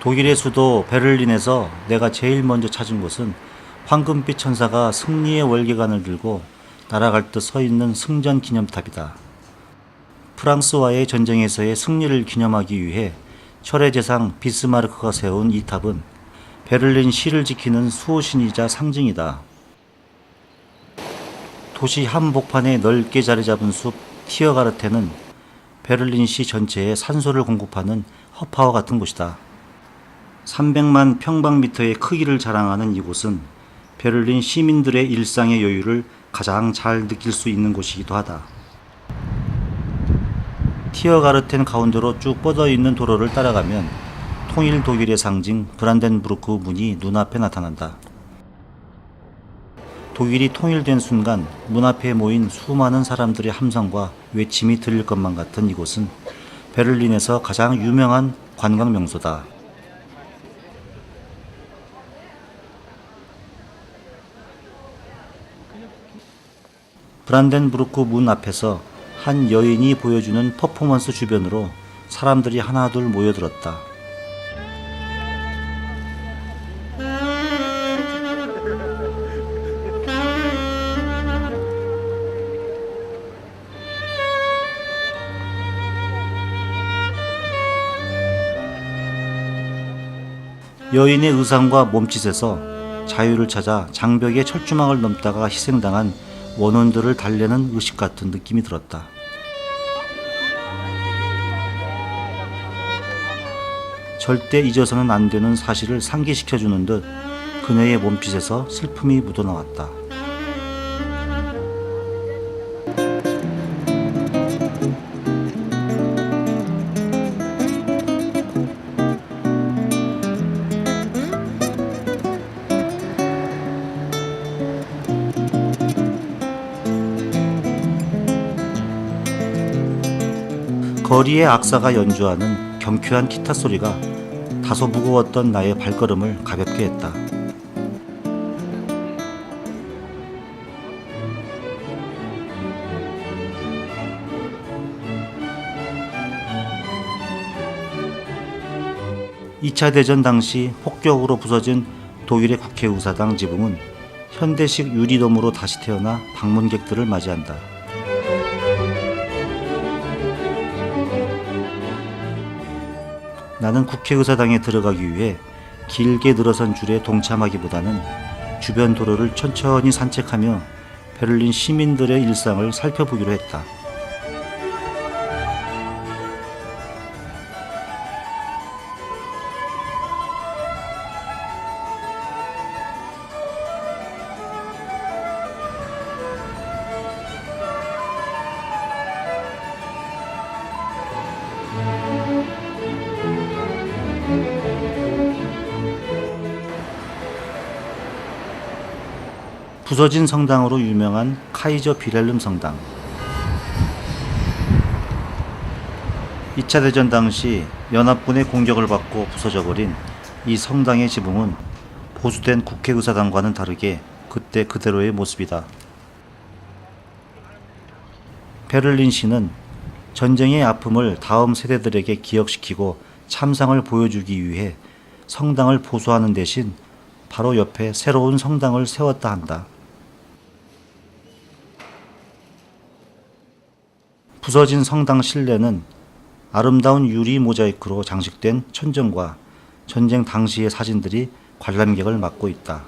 독일의 수도 베를린에서 내가 제일 먼저 찾은 곳은 황금빛 천사가 승리의 월계관을 들고 날아갈 듯 서 있는 승전 기념탑이다. 프랑스와의 전쟁에서의 승리를 기념하기 위해 철의 제상 비스마르크가 세운 이 탑은 베를린 시를 지키는 수호신이자 상징이다. 도시 한복판에 넓게 자리 잡은 숲 티어가르텐은 베를린 시 전체에 산소를 공급하는 허파와 같은 곳이다. 300만 평방미터의 크기를 자랑하는 이곳은 베를린 시민들의 일상의 여유를 가장 잘 느낄 수 있는 곳이기도 하다. 티어가르텐 가운데로 쭉 뻗어 있는 도로를 따라가면 통일 독일의 상징 브란덴부르크 문이 눈앞에 나타난다. 독일이 통일된 순간 문 앞에 모인 수많은 사람들의 함성과 외침이 들릴 것만 같은 이곳은 베를린에서 가장 유명한 관광 명소다. 브란덴부르크 문 앞에서 한 여인이 보여주는 퍼포먼스 주변으로 사람들이 하나둘 모여들었다. 여인의 의상과 몸짓에서 자유를 찾아 장벽의 철조망을 넘다가 희생당한 원혼들을 달래는 의식 같은 느낌이 들었다. 절대 잊어서는 안 되는 사실을 상기시켜주는 듯 그녀의 몸짓에서 슬픔이 묻어나왔다. 거리의 악사가 연주하는 경쾌한 기타 소리가 다소 무거웠던 나의 발걸음을 가볍게 했다. (2차) 대전 당시 폭격으로 부서진 독일의 국회의사당 지붕은 현대식 유리돔으로 다시 태어나 방문객들을 맞이한다. 나는 국회의사당에 들어가기 위해 길게 늘어선 줄에 동참하기보다는 주변 도로를 천천히 산책하며 베를린 시민들의 일상을 살펴보기로 했다. 부서진 성당으로 유명한 카이저 빌헬름 성당. 2차 대전 당시 연합군의 공격을 받고 부서져버린 이 성당의 지붕은 보수된 국회의사당과는 다르게 그때 그대로의 모습이다. 베를린 시는 전쟁의 아픔을 다음 세대들에게 기억시키고 참상을 보여주기 위해 성당을 보수하는 대신 바로 옆에 새로운 성당을 세웠다 한다. 부서진 성당 실내는 아름다운 유리 모자이크로 장식된 천정과 전쟁 당시의 사진들이 관람객을 막고 있다.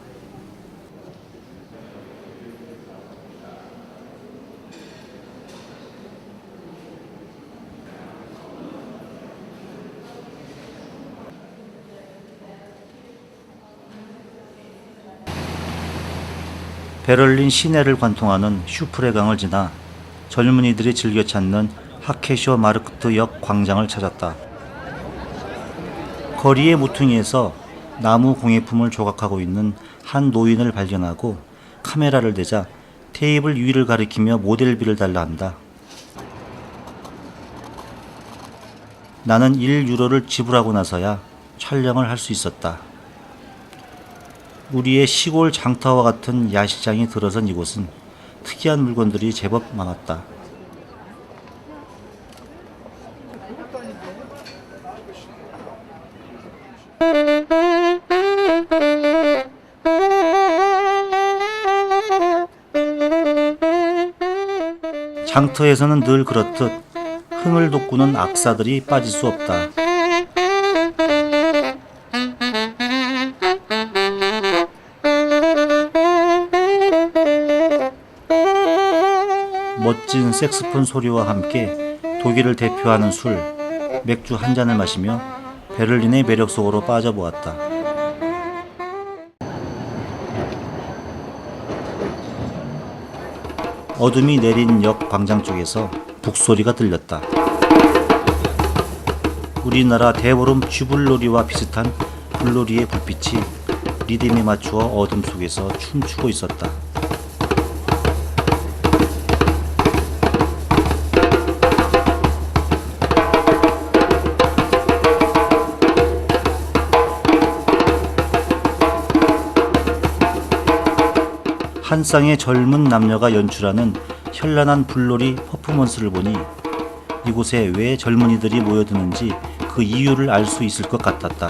베를린 시내를 관통하는 슈프레강을 지나 젊은이들이 즐겨 찾는 하케쇼 마르크트역 광장을 찾았다. 거리의 모퉁이에서 나무 공예품을 조각하고 있는 한 노인을 발견하고 카메라를 대자 테이블 위를 가리키며 모델비를 달라 한다. 나는 1유로를 지불하고 나서야 촬영을 할 수 있었다. 우리의 시골 장터와 같은 야시장이 들어선 이곳은 특이한 물건들이 제법 많았다. 장터에서는 늘 그렇듯 흥을 돋구는 악사들이 빠질 수 없다. 멋진 색스폰 소리와 함께 독일을 대표하는 술, 맥주 한 잔을 마시며 베를린의 매력 속으로 빠져보았다. 어둠이 내린 역 광장 쪽에서 북소리가 들렸다. 우리나라 대보름 쥐불놀이와 비슷한 불놀이의 불빛이 리듬에 맞추어 어둠 속에서 춤추고 있었다. 한 쌍의 젊은 남녀가 연출하는 현란한 불놀이 퍼포먼스를 보니 이곳에 왜 젊은이들이 모여드는지 그 이유를 알 수 있을 것 같았다.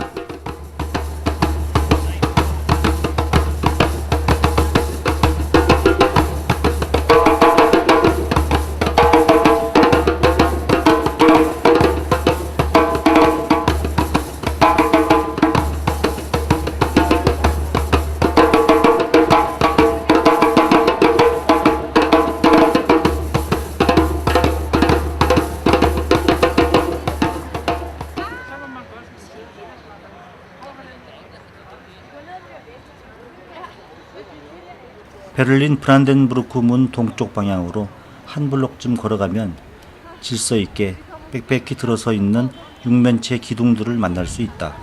베를린 브란덴부르크 문 동쪽 방향으로 한 블록쯤 걸어가면 질서 있게 빽빽히 들어서 있는 육면체 기둥들을 만날 수 있다.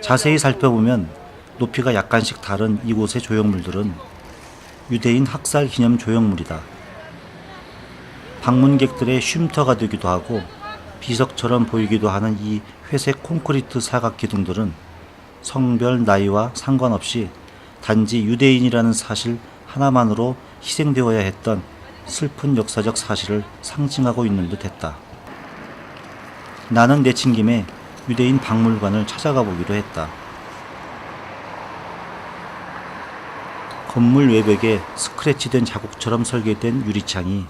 자세히 살펴보면 높이가 약간씩 다른 이곳의 조형물들은 유대인 학살 기념 조형물이다. 방문객들의 쉼터가 되기도 하고 비석처럼 보이기도 하는 이 회색 콘크리트 사각 기둥들은 성별, 나이와 상관없이 단지 유대인이라는 사실 하나만으로 희생되어야 했던 슬픈 역사적 사실을 상징하고 있는 듯 했다. 나는 내친 김에 유대인 박물관을 찾아가 보기로 했다. 건물 외벽에 스크래치된 자국처럼 설계된 유리창이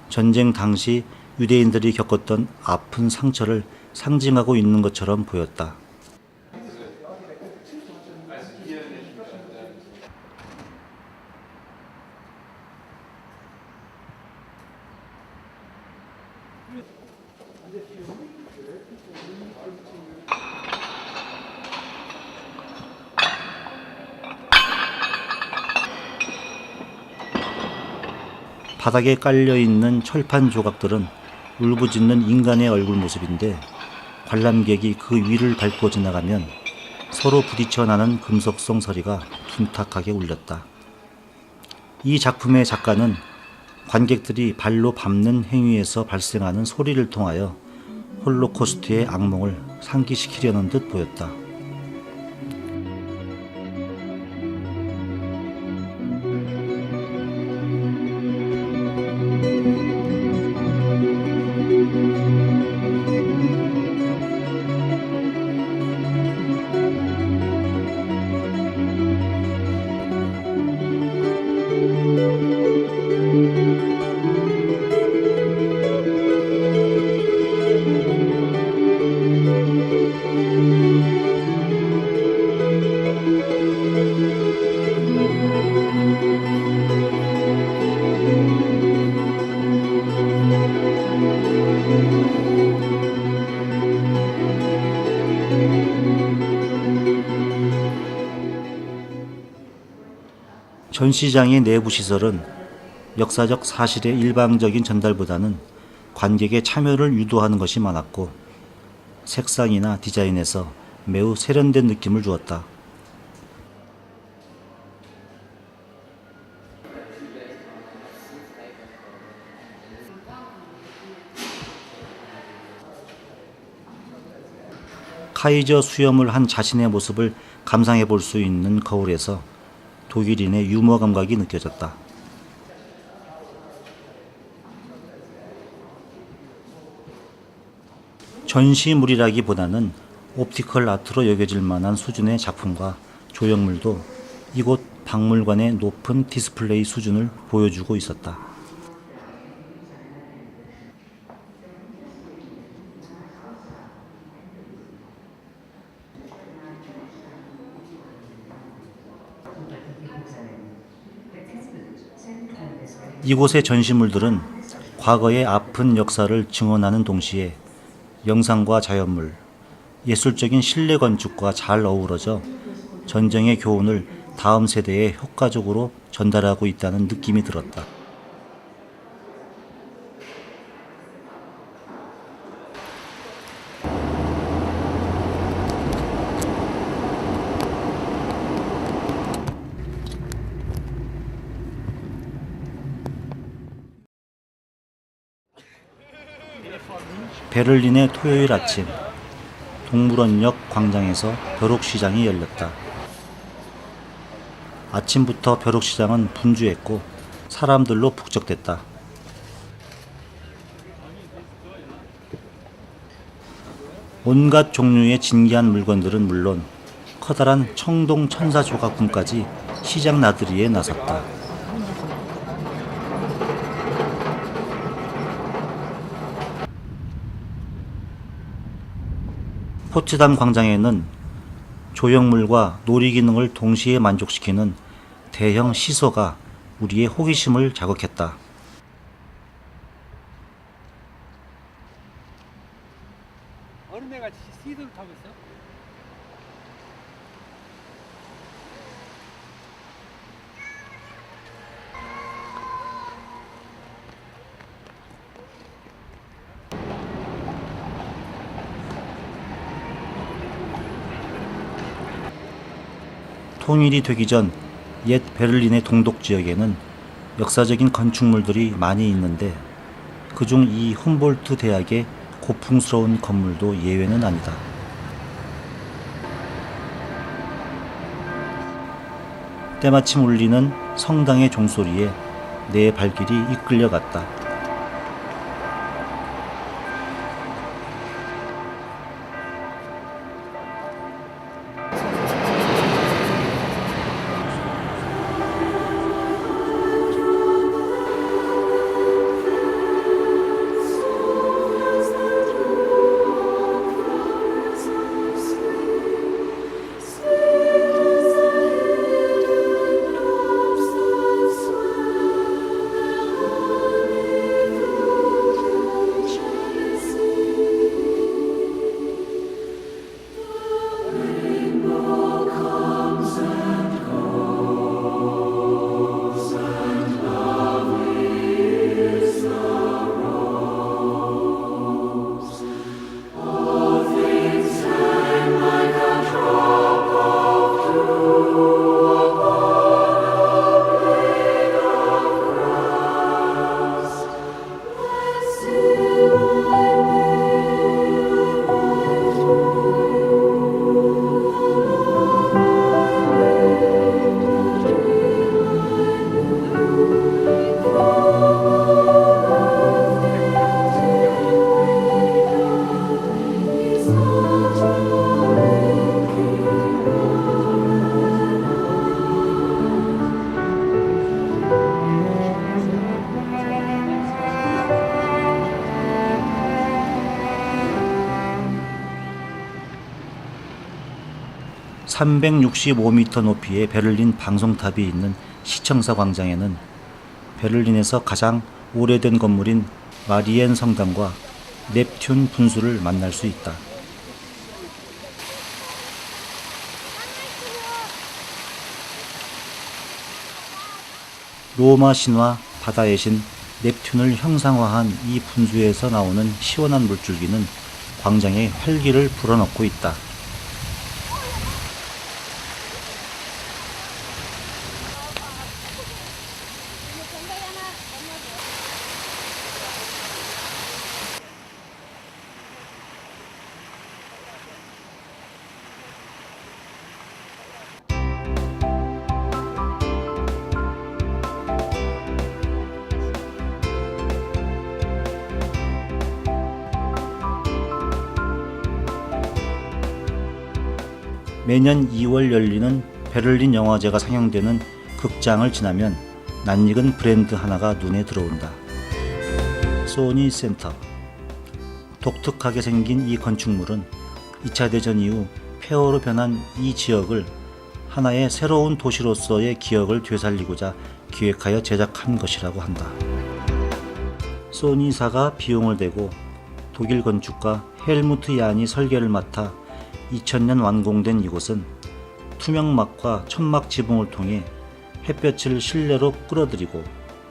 전쟁 당시 유대인들이 겪었던 아픈 상처를 상징하고 있는 것처럼 보였다. 바닥에 깔려있는 철판 조각들은 울부짖는 인간의 얼굴 모습인데 관람객이 그 위를 밟고 지나가면 서로 부딪혀 나는 금속성 소리가 둔탁하게 울렸다. 이 작품의 작가는 관객들이 발로 밟는 행위에서 발생하는 소리를 통하여 홀로코스트의 악몽을 상기시키려는 듯 보였다. 전시장의 내부 시설은 역사적 사실의 일방적인 전달보다는 관객의 참여를 유도하는 것이 많았고 색상이나 디자인에서 매우 세련된 느낌을 주었다. 카이저 수염을 한 자신의 모습을 감상해 볼 수 있는 거울에서 독일인의 유머 감각이 느껴졌다. 전시물이라기보다는 옵티컬 아트로 여겨질 만한 수준의 작품과 조형물도 이곳 박물관의 높은 디스플레이 수준을 보여주고 있었다. 이곳의 전시물들은 과거의 아픈 역사를 증언하는 동시에 영상과 자연물, 예술적인 실내 건축과 잘 어우러져 전쟁의 교훈을 다음 세대에 효과적으로 전달하고 있다는 느낌이 들었다. 베를린의 토요일 아침, 동물원역 광장에서 벼룩시장이 열렸다. 아침부터 벼룩시장은 분주했고 사람들로 북적댔다. 온갖 종류의 진귀한 물건들은 물론 커다란 청동 천사 조각품까지 시장 나들이에 나섰다. 포츠담 광장에는 조형물과 놀이기능을 동시에 만족시키는 대형 시소가 우리의 호기심을 자극했다. 어린애가 시소를 타고 있어? 통일이 되기 전 옛 베를린의 동독 지역에는 역사적인 건축물들이 많이 있는데 그중 이 훔볼트 대학의 고풍스러운 건물도 예외는 아니다. 때마침 울리는 성당의 종소리에 내 발길이 이끌려갔다. (365m) 높이의 베를린 방송탑이 있는 시청사 광장에는 베를린에서 가장 오래된 건물인 마리엔 성당과 넵튠 분수를 만날 수 있다. 로마 신화 바다의 신 넵튠을 형상화한 이 분수에서 나오는 시원한 물줄기는 광장에 활기를 불어넣고 있다. 매년 2월 열리는 베를린 영화제가 상영되는 극장을 지나면 낯익은 브랜드 하나가 눈에 들어온다. 소니 센터. 독특하게 생긴 이 건축물은 2차 대전 이후 폐허로 변한 이 지역을 하나의 새로운 도시로서의 기억을 되살리고자 기획하여 제작한 것이라고 한다. 소니사가 비용을 대고 독일 건축가 헬무트 야한이 설계를 맡아 2000년 완공된 이곳은 투명막과 천막 지붕을 통해 햇볕을 실내로 끌어들이고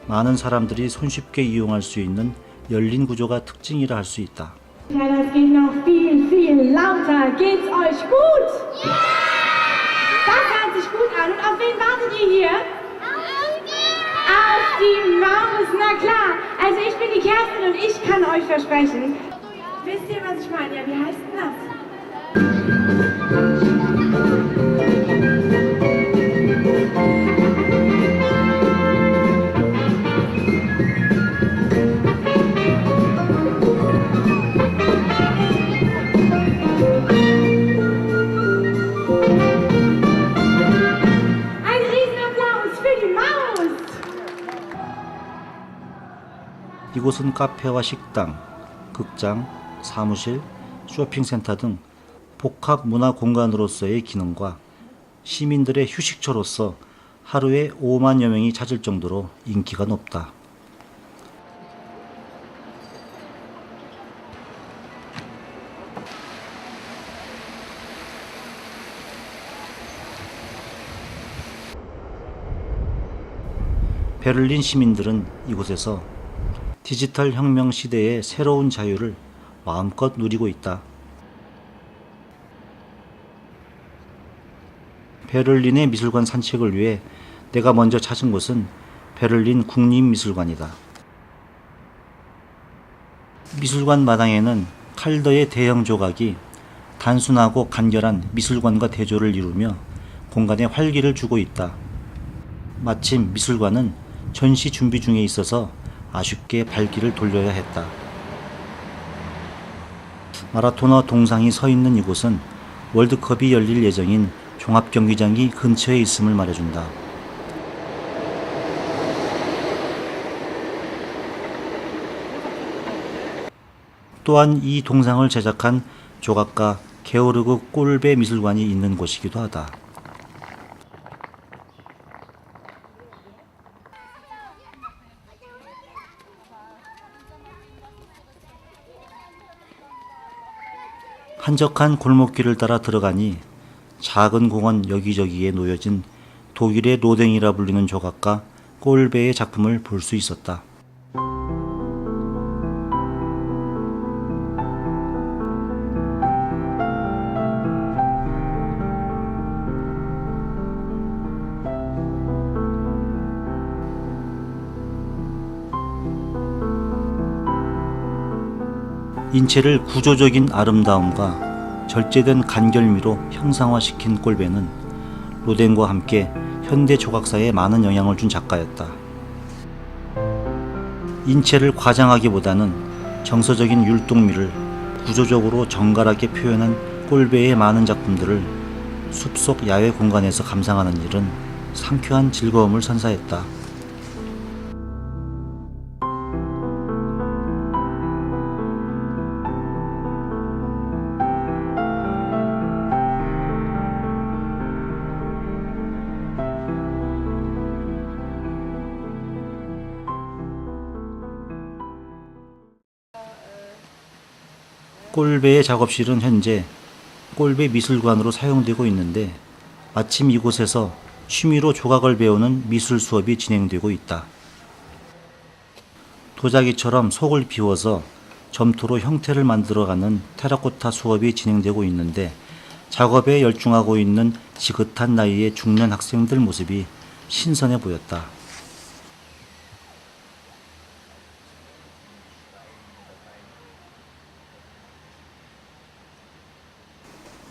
많은 사람들이 손쉽게 이용할 수 있는 열린 구조가 특징이라 할 수 있다. Ja, das geht noch viel, viel lauter. Geht's euch gut? Ja! Das hört sich gut an. Und auf wen wartet ihr hier? Auf die Maus, na klar. Also ich bin die Kerstin und ich kann euch versprechen. Wisst ihr, was ich meine? Ja, wie heißt denn das? Ein Riesenapplaus für die Maus! 이곳은 카페와 식당, 극장, 사무실, 쇼핑센터 등 복합 문화 공간으로서의 기능과 시민들의 휴식처로서 하루에 5만여 명이 찾을 정도로 인기가 높다. 베를린 시민들은 이곳에서 디지털 혁명 시대의 새로운 자유를 마음껏 누리고 있다. 베를린의 미술관 산책을 위해 내가 먼저 찾은 곳은 베를린 국립미술관이다. 미술관 마당에는 칼더의 대형 조각이 단순하고 간결한 미술관과 대조를 이루며 공간에 활기를 주고 있다. 마침 미술관은 전시 준비 중에 있어서 아쉽게 발길을 돌려야 했다. 마라토너 동상이 서 있는 이곳은 월드컵이 열릴 예정인 종합경기장이 근처에 있음을 말해준다. 또한 이 동상을 제작한 조각가 게오르그 꼴베 미술관이 있는 곳이기도 하다. 한적한 골목길을 따라 들어가니 작은 공원 여기저기에 놓여진 독일의 로댕이라 불리는 조각가 꼴베의 작품을 볼 수 있었다. 인체를 구조적인 아름다움과 절제된 간결미로 형상화시킨 꼴베는 로댕과 함께 현대 조각사에 많은 영향을 준 작가였다. 인체를 과장하기보다는 정서적인 율동미를 구조적으로 정갈하게 표현한 꼴베의 많은 작품들을 숲속 야외 공간에서 감상하는 일은 상쾌한 즐거움을 선사했다. 꼴베의 작업실은 현재 꼴베 미술관으로 사용되고 있는데 마침 이곳에서 취미로 조각을 배우는 미술 수업이 진행되고 있다. 도자기처럼 속을 비워서 점토로 형태를 만들어가는 테라코타 수업이 진행되고 있는데 작업에 열중하고 있는 지긋한 나이의 중년 학생들 모습이 신선해 보였다.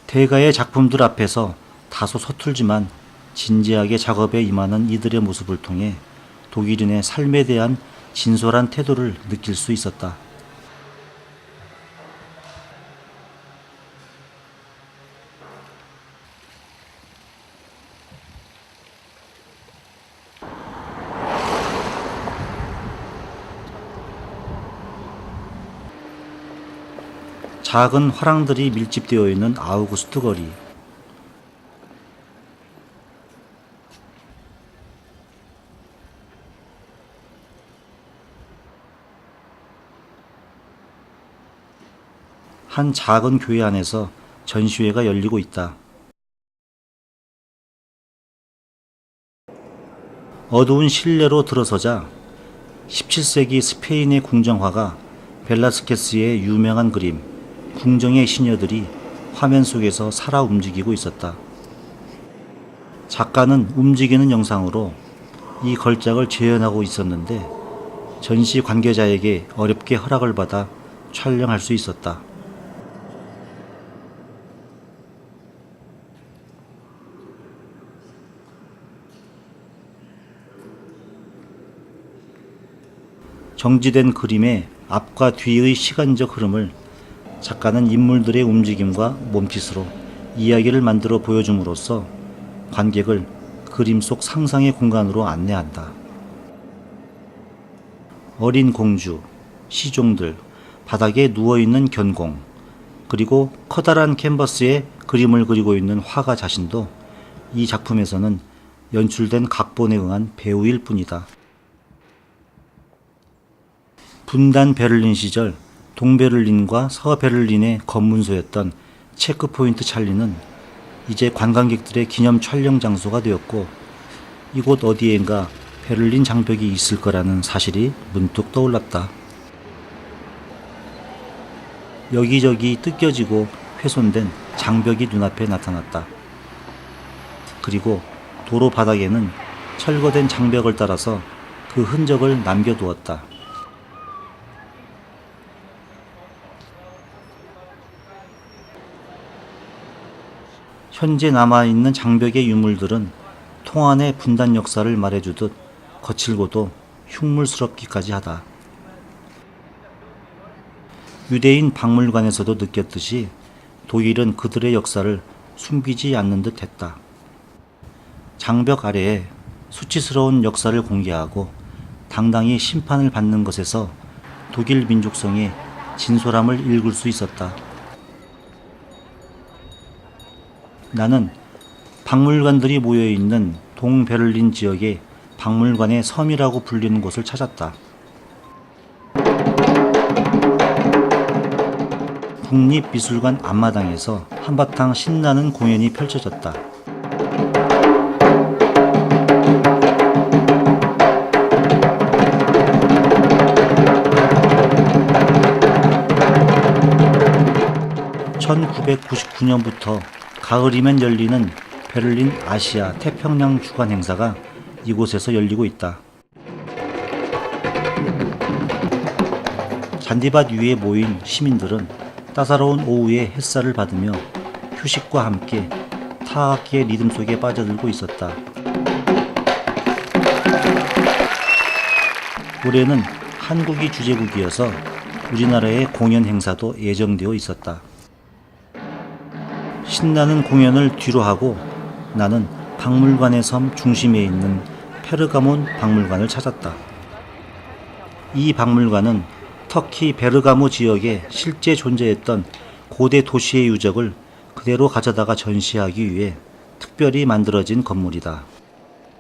대가의 작품들 앞에서 다소 서툴지만 진지하게 작업에 임하는 이들의 모습을 통해 독일인의 삶에 대한 진솔한 태도를 느낄 수 있었다. 작은 화랑들이 밀집되어 있는 아우구스트 거리. 한 작은 교회 안에서 전시회가 열리고 있다. 어두운 실내로 들어서자 17세기 스페인의 궁정화가 벨라스케스의 유명한 그림 궁정의 시녀들이 화면 속에서 살아 움직이고 있었다. 작가는 움직이는 영상으로 이 걸작을 재현하고 있었는데 전시 관계자에게 어렵게 허락을 받아 촬영할 수 있었다. 정지된 그림의 앞과 뒤의 시간적 흐름을 작가는 인물들의 움직임과 몸짓으로 이야기를 만들어 보여줌으로써 관객을 그림 속 상상의 공간으로 안내한다. 어린 공주, 시종들, 바닥에 누워있는 견공, 그리고 커다란 캔버스에 그림을 그리고 있는 화가 자신도 이 작품에서는 연출된 각본에 의한 배우일 뿐이다. 분단 베를린 시절 동베를린과 서베를린의 검문소였던 체크포인트 찰리는 이제 관광객들의 기념 촬영 장소가 되었고 이곳 어디엔가 베를린 장벽이 있을 거라는 사실이 문득 떠올랐다. 여기저기 뜯겨지고 훼손된 장벽이 눈앞에 나타났다. 그리고 도로 바닥에는 철거된 장벽을 따라서 그 흔적을 남겨두었다. 현재 남아있는 장벽의 유물들은 통안의 분단 역사를 말해주듯 거칠고도 흉물스럽기까지 하다. 유대인 박물관에서도 느꼈듯이 독일은 그들의 역사를 숨기지 않는 듯 했다. 장벽 아래에 수치스러운 역사를 공개하고 당당히 심판을 받는 것에서 독일 민족성의 진솔함을 읽을 수 있었다. 나는 박물관들이 모여있는 동베를린 지역의 박물관의 섬이라고 불리는 곳을 찾았다. 국립미술관 앞마당에서 한바탕 신나는 공연이 펼쳐졌다. (1999년부터) 가을이면 열리는 베를린 아시아 태평양 주간 행사가 이곳에서 열리고 있다. 잔디밭 위에 모인 시민들은 따사로운 오후의 햇살을 받으며 휴식과 함께 타악기의 리듬 속에 빠져들고 있었다. 올해는 한국이 주재국이어서 우리나라의 공연 행사도 예정되어 있었다. 신나는 공연을 뒤로하고 나는 박물관의 섬 중심에 있는 페르가몬 박물관을 찾았다. 이 박물관은 터키 베르가모 지역에 실제 존재했던 고대 도시의 유적을 그대로 가져다가 전시하기 위해 특별히 만들어진 건물이다.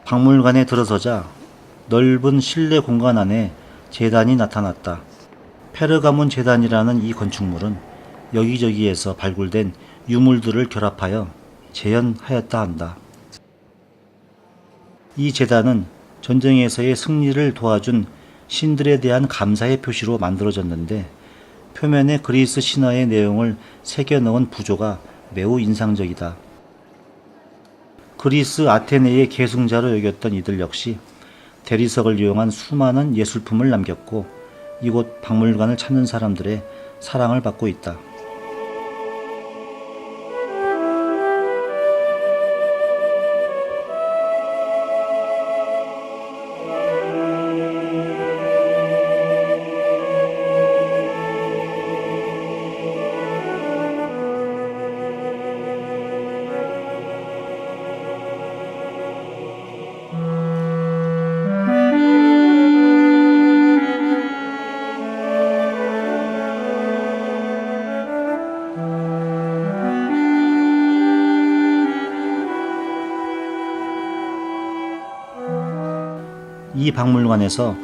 박물관에 들어서자 넓은 실내 공간 안에 제단이 나타났다. 페르가몬 제단이라는 이 건축물은 여기저기에서 발굴된 유물들을 결합하여 재현하였다 한다. 이 제단은 전쟁에서의 승리를 도와준 신들에 대한 감사의 표시로 만들어졌는데 표면에 그리스 신화의 내용을 새겨넣은 부조가 매우 인상적이다. 그리스 아테네의 계승자로 여겼던 이들 역시 대리석을 이용한 수많은 예술품을 남겼고 이곳 박물관을 찾는 사람들의 사랑을 받고 있다. 이 박물관에서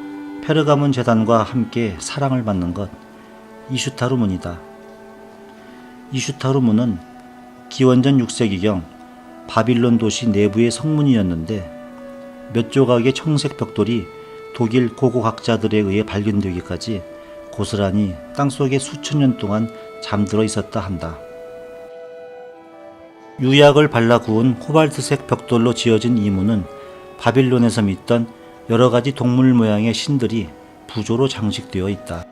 페르가몬 재단과 함께 사랑을 받는 것, 이슈타르 문이다. 이슈타르 문은 기원전 6세기경 바빌론 도시 내부의 성문이었는데 몇 조각의 청색 벽돌이 독일 고고학자들에 의해 발견되기까지 고스란히 땅속에 수천 년 동안 잠들어 있었다 한다. 유약을 발라 구운 코발트색 벽돌로 지어진 이 문은 바빌론에서 믿던 여러 가지 동물 모양의 신들이 부조로 장식되어 있다.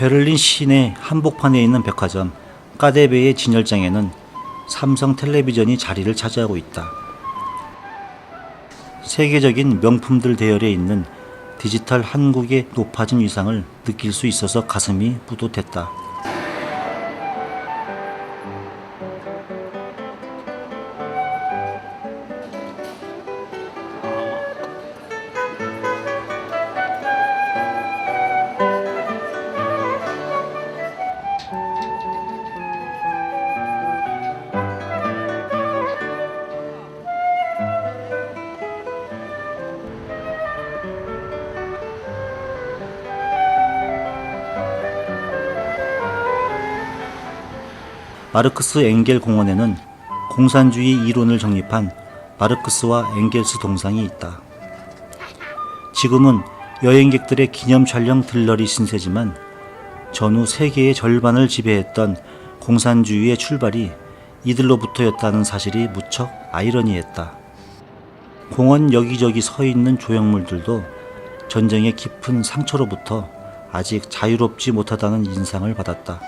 베를린 시내 한복판에 있는 백화점 까데베의 진열장에는 삼성 텔레비전이 자리를 차지하고 있다. 세계적인 명품들 대열에 있는 디지털 한국의 높아진 위상을 느낄 수 있어서 가슴이 뿌듯했다. 마르크스 엥겔 공원에는 공산주의 이론을 정립한 마르크스와 엥겔스 동상이 있다. 지금은 여행객들의 기념 촬영 들러리 신세지만 전후 세계의 절반을 지배했던 공산주의의 출발이 이들로부터였다는 사실이 무척 아이러니했다. 공원 여기저기 서 있는 조형물들도 전쟁의 깊은 상처로부터 아직 자유롭지 못하다는 인상을 받았다.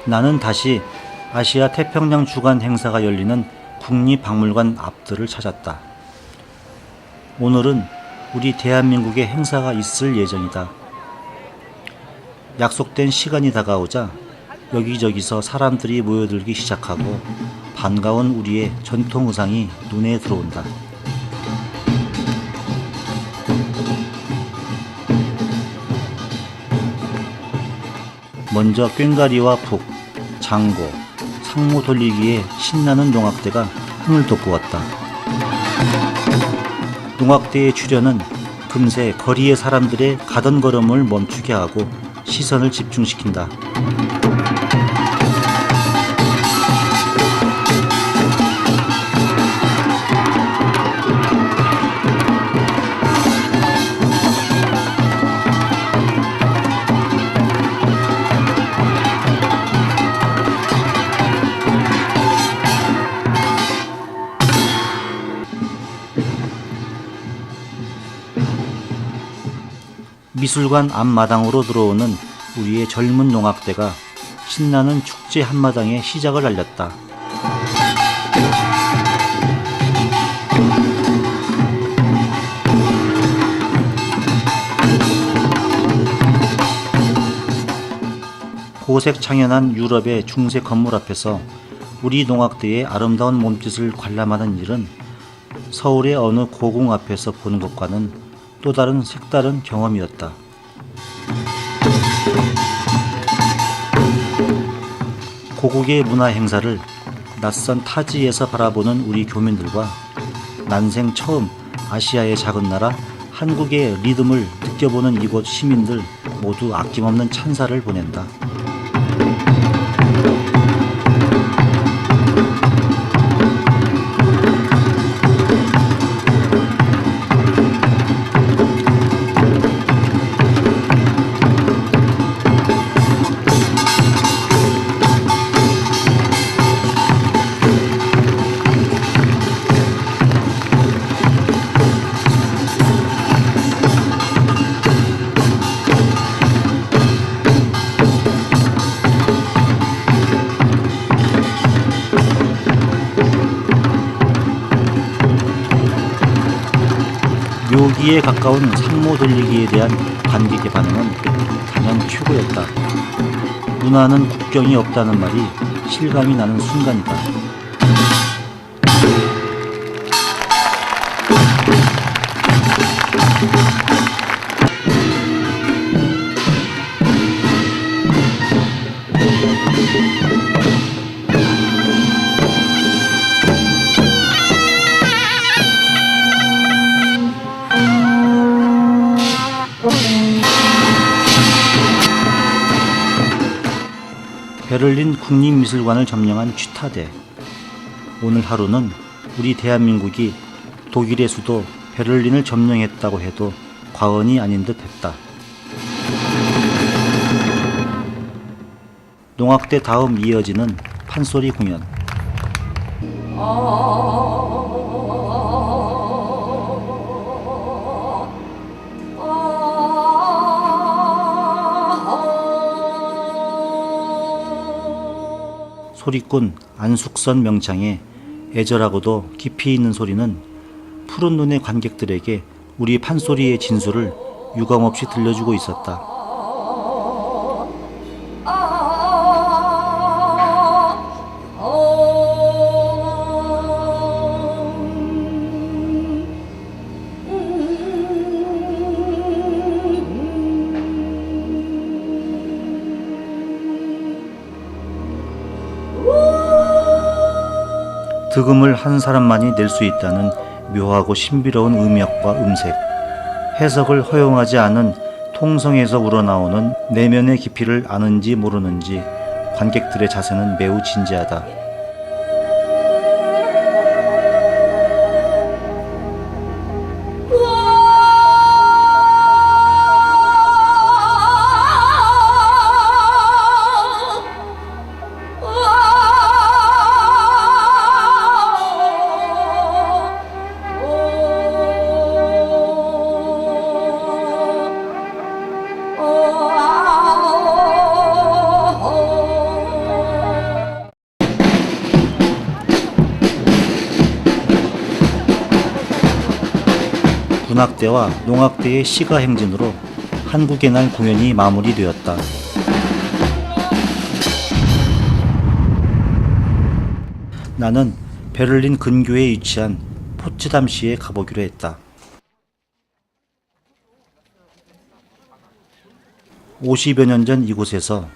나는 다시 아시아 태평양 주간 행사가 열리는 국립박물관 앞들을 찾았다. 오늘은 우리 대한민국의 행사가 있을 예정이다. 약속된 시간이 다가오자 여기저기서 사람들이 모여들기 시작하고 반가운 우리의 전통 의상이 눈에 들어온다. 먼저 꽹과리와 북, 장고, 상모 돌리기에 신나는 농악대가 흥을 돋구었다. 농악대의 출현은 금세 거리의 사람들의 가던 걸음을 멈추게 하고 시선을 집중시킨다. 미술관 앞마당으로 들어오는 우리의 젊은 농악대가 신나는 축제 한마당의 시작을 알렸다. 고색 창연한 유럽의 중세 건물 앞에서 우리 농악대의 아름다운 몸짓을 관람하는 일은 서울의 어느 고궁 앞에서 보는 것과는 또 다른 색다른 경험이었다. 고국의 문화 행사를 낯선 타지에서 바라보는 우리 교민들과 난생 처음 아시아의 작은 나라 한국의 리듬을 느껴보는 이곳 시민들 모두 아낌없는 찬사를 보낸다. 묘기에 가까운 상모 돌리기에 대한 관객의 반응은 단연 최고였다. 문화는 국경이 없다는 말이 실감이 나는 순간이다. 베를린 국립미술관을 점령한 취타대. 오늘 하루는 우리 대한민국이 독일의 수도 베를린을 점령했다고 해도 과언이 아닌 듯 했다. 농악대 다음 이어지는 판소리 공연. 소리꾼 안숙선 명창의 애절하고도 깊이 있는 소리는 푸른 눈의 관객들에게 우리 판소리의 진수를 유감없이 들려주고 있었다. 득음을 한 사람만이 낼 수 있다는 묘하고 신비로운 음역과 음색, 해석을 허용하지 않은 통성에서 우러나오는 내면의 깊이를 아는지 모르는지 관객들의 자세는 매우 진지하다. 군악대와 농악대의 시가 행진으로 한국의 날 공연이 마무리되었다. 나는 베를린 근교에 위치한 포츠담시에 가보기로 했다. 50여 년 전 이곳에서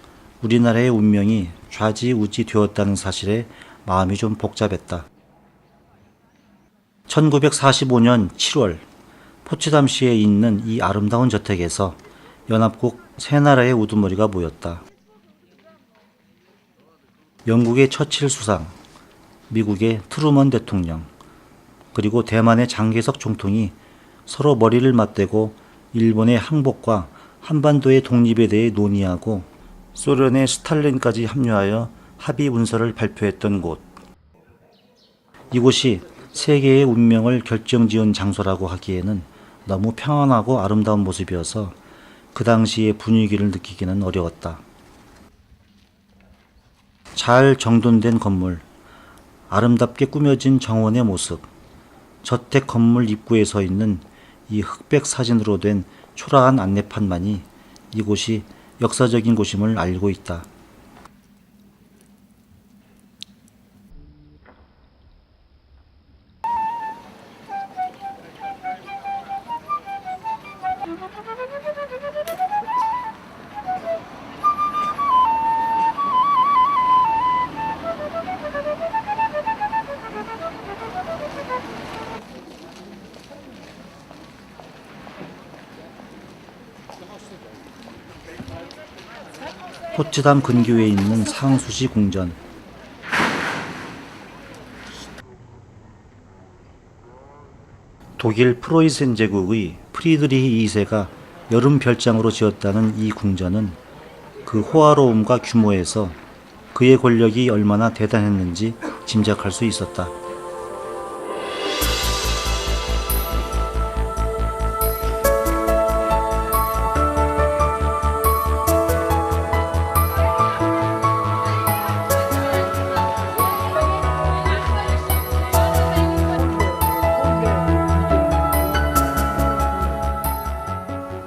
우리나라의 운명이 좌지우지 되었다는 사실에 마음이 좀 복잡했다. 1945년 7월 포츠담시에 있는 이 아름다운 저택에서 연합국 세 나라의 우두머리가 모였다. 영국의 처칠 수상, 미국의 트루먼 대통령, 그리고 대만의 장개석 총통이 서로 머리를 맞대고 일본의 항복과 한반도의 독립에 대해 논의하고 소련의 스탈린까지 합류하여 합의 문서를 발표했던 곳. 이곳이 세계의 운명을 결정지은 장소라고 하기에는 너무 평안하고 아름다운 모습이어서 그 당시의 분위기를 느끼기는 어려웠다. 잘 정돈된 건물, 아름답게 꾸며진 정원의 모습, 저택 건물 입구에 서 있는 이 흑백 사진으로 된 초라한 안내판만이 이곳이 역사적인 곳임을 알고 있다. 포츠담 근교에 있는 상수시 궁전. 독일 프로이센 제국의 프리드리히 2세가 여름 별장으로 지었다는 이 궁전은 그 호화로움과 규모에서 그의 권력이 얼마나 대단했는지 짐작할 수 있었다.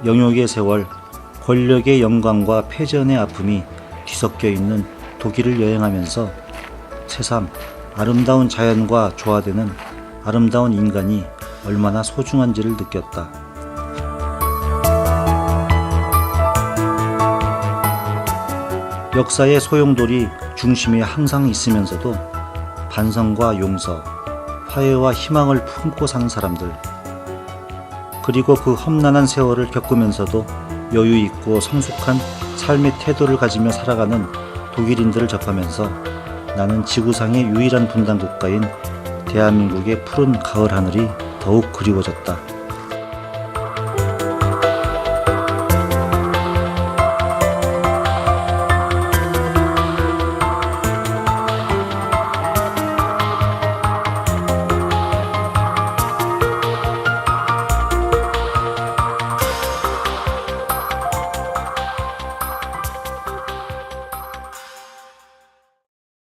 영욕의 세월, 권력의 영광과 패전의 아픔이 뒤섞여 있는 독일을 여행하면서 새삼 아름다운 자연과 조화되는 아름다운 인간이 얼마나 소중한지를 느꼈다. 역사의 소용돌이 중심에 항상 있으면서도 반성과 용서, 화해와 희망을 품고 사는 사람들, 그리고 그 험난한 세월을 겪으면서도 여유 있고 성숙한 삶의 태도를 가지며 살아가는 독일인들을 접하면서 나는 지구상의 유일한 분단 국가인 대한민국의 푸른 가을 하늘이 더욱 그리워졌다.